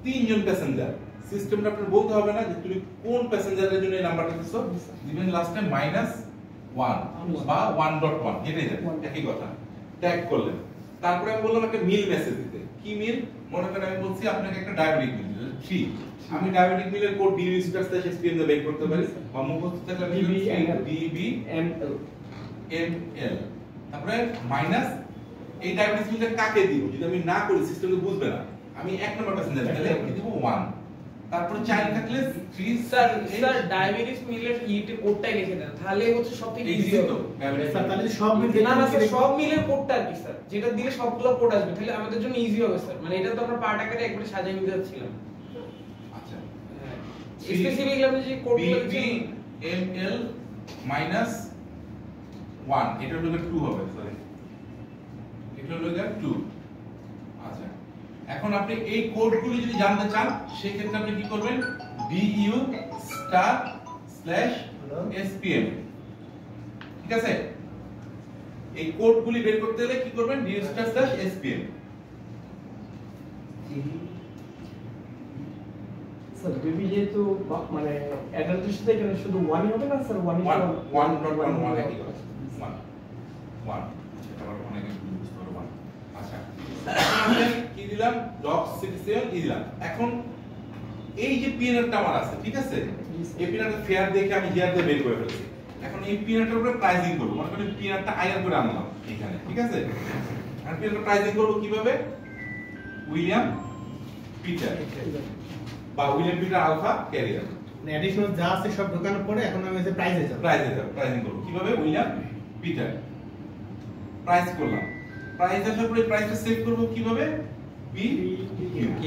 তিনজন প্যাসেঞ্জার, সিস্টেমটা আপনার বলতে হবে না যে তুমি কোন প্যাসেঞ্জারের জন্য এই নাম্বারটা দিছো, দিবেন লাস্টে -1 বা 1.1 যেটাই দেন একই কথা, ট্যাগ করলেন। তারপরে আমি বললাম একটা মিল মেসেজ দিতে। কি মিল? মনে করেন আমি বলছি আপনাকে একটা ডায়াবেটিক মিল 3, আমি ডায়াবেটিক মিলের code DB star slash SPM দিয়ে বের করতে পারি, বা মুখস্থ থাকলে আমি DBML, তারপরে মাইনাস এই ডায়াবেটিস মিলটা কাকে দিব, যদি আমি না করি সিস্টেমে বুঝবে না। আমি এক নম্বর প্যাসেঞ্জার তাহলে কি দিব 1, তারপর চাইল্ড থাকলে 3। স্যার ডায়াবেটিস মিলের ইতে কোডটাই লিখে দেন, তাহলে হচ্ছে সবথেকে ইজি তো স্যার তাহলে সব মিল না না স্যার, সব মিলের কোডটা কি স্যার, যেটা দিলে সবগুলো কোড আসবে, তাহলে আমাদের জন্য ইজি হবে স্যার। মানে এটা তো আমরা পার্ট আকারে একবারে সাজিয়ে নিতে যাচ্ছিলাম। আচ্ছা, স্পেসিফিকলি আপনি যে কোডগুলো দিচ্ছেন BBML -1, এটা হলো 2 হবে, সরি এটা হলো 2। আচ্ছা, এখন আপনি এই কোডগুলি যদি জানতে চান সেই ক্ষেত্রে আপনি কি করবেন, DU*/SPM, ঠিক আছে? এই কোডগুলি বের করতে হলে কি করবেন, DU*/SPM। স্যার বেবি যেহেতু মানে অ্যাডাল্টের সাথে এখানে শুধু 1ই হবে না স্যার? 1.1 একই কথা, 1 সেটা আবার অনেকে বুঝতে পারবে 1। আচ্ছা, আমরা কি দিলাম, doc67 দিলাম। এখন এই যে পিএনআরটা আমার আছে, ঠিক আছে, এই পিএনআরটা ফেয়ার দেখে আমি হিয়ার দিয়ে বের করে ফেলছি। এখন এই পিএনআরটার উপরে প্রাইসিং করব, মনে করেন পিএনআরটা আইআর করে আনলাম এখানে, ঠিক আছে? আর পিএনআরটা প্রাইসিং করব কিভাবে, উইলিয়াম পিটার বা উইলিয়াম পিটার আলফা ক্যারিয়ার, মানে অ্যাডিশনাল যা আছে সব ঢোকানোর পরে এখন আমি যে প্রাইসে যাব, প্রাইসিং করব কিভাবে, উইলিয়াম পিটার প্রাইস করলাম। প্রাইস আসার পরে প্রাইসটা সেভ করব কিভাবে, PQ,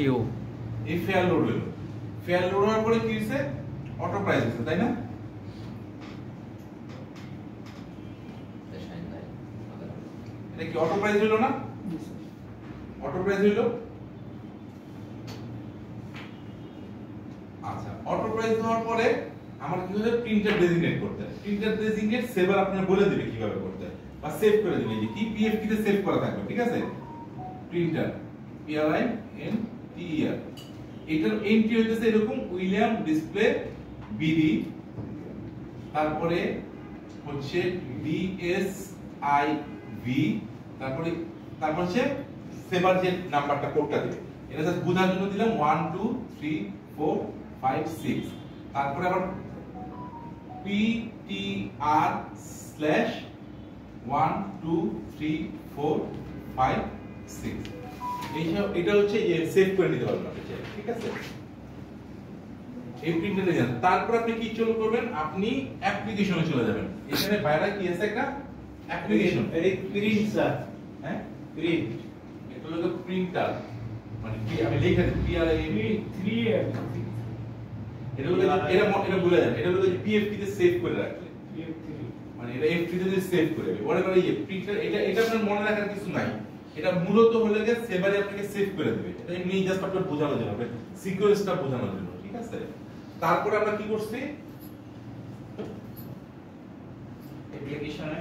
এই ফেয়ার লোড হলো। ফেয়ার লোড হওয়ার পরে কি হইছে, অটো প্রাইস হইছে, তাই না? এটা কি অটো প্রাইস হলো না? অটো প্রাইস হলো। আচ্ছা, অটো প্রাইস হওয়ার পরে আমার কি হলো, প্রিন্টার ডেজিগনেট করতে হবে। প্রিন্টার ডেজিগনেট সেভার আপনারা বলে দিবে কিভাবে করতে হয়, বা সেভ করে দিবে, যে কি PF তে সেভ করা থাকবে, ঠিক আছে? প্রিন্টার PRINTER, এটার এন্ট্রি হইতেছে এরকম, উইলিয়াম ডিসপ্লে BD, তারপরে হচ্ছে DSIV, তারপরে হচ্ছে সেভার যে নাম্বারটা কোডটা দিবে, এটা জাস্ট বোঝার জন্য দিলাম 1 2 3 4 5 6। তারপরে আবার PTR/1 2 3 4 5 6, এটা হচ্ছে সেভ করে নিতে পারবেন আপনি, ঠিক আছে? এই প্রিন্টারে যান, তারপর আপনি কি চালু করবেন, আপনি অ্যাপ্লিকেশনে চলে যাবেন। এখানে বাইরে কি আছে, একটা অ্যাপ্লিকেশন, এই প্রিন্ট স্যার, হ্যাঁ প্রিন্ট, এটা হলো প্রিন্টার, মানে কি আমি লিখে দিই PRINT, এটা হলো এটা বলে দেন, এটা হলো যে PFP তে সেভ করে রাখলে, মানে এটা FP তে যদি সেভ করে ওরে করে এই প্রিন্টার, এটা আপনার মনে রাখার কিছু নাই, এটা মূলত হলো যে সেভারে আপনাকে সেভ করে দিবে। এটা এমনি জাস্ট আপনার বোঝানোর জন্য, সিকোয়েন্সটা বোঝানোর জন্য, ঠিক আছে? তারপরে আমরা কি করছি, অ্যাপ্লিকেশনে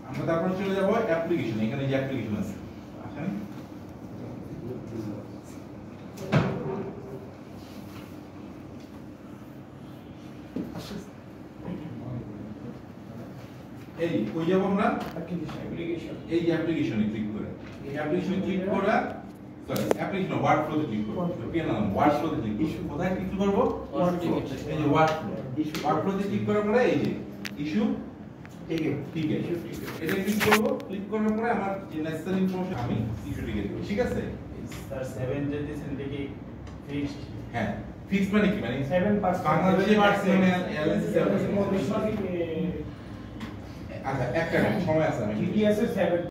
আমরা তারপর চলে যাব অ্যাপ্লিকেশন। এখানে যে অ্যাপ্লিকেশন আছে, আসেন এই কই যাব আমরা, অ্যাপ্লিকেশন, এই যে অ্যাপ্লিকেশনে ক্লিক করে, এই অ্যাপ্লিকেশনে ক্লিক করা, সরি অ্যাপ্লিকেশন ওয়ার্কফ্লোতে ক্লিক করব, পিএনএল ওয়ার্কফ্লোতে ক্লিক করব। কোথায় ক্লিক করব, এই যে ওয়ার্কফ্লোতে ক্লিক করার পরে এই যে ইস্যু, ঠিক আছে, এটা ক্লিক করব। ক্লিক করার পরে আমার যে নেসেসারি ইনফরমেশন আমি ইস্যু লিখে দেব, ঠিক আছে? স্যার 7 যদি সেন্ডে ফিক্সড, হ্যাঁ ফিক্স মানে কি, মানে 7% বাংলাদেশে পার্সেন্ট এলএসসি 7%। আচ্ছা একটা সময় আছে, আমি কি আছে 7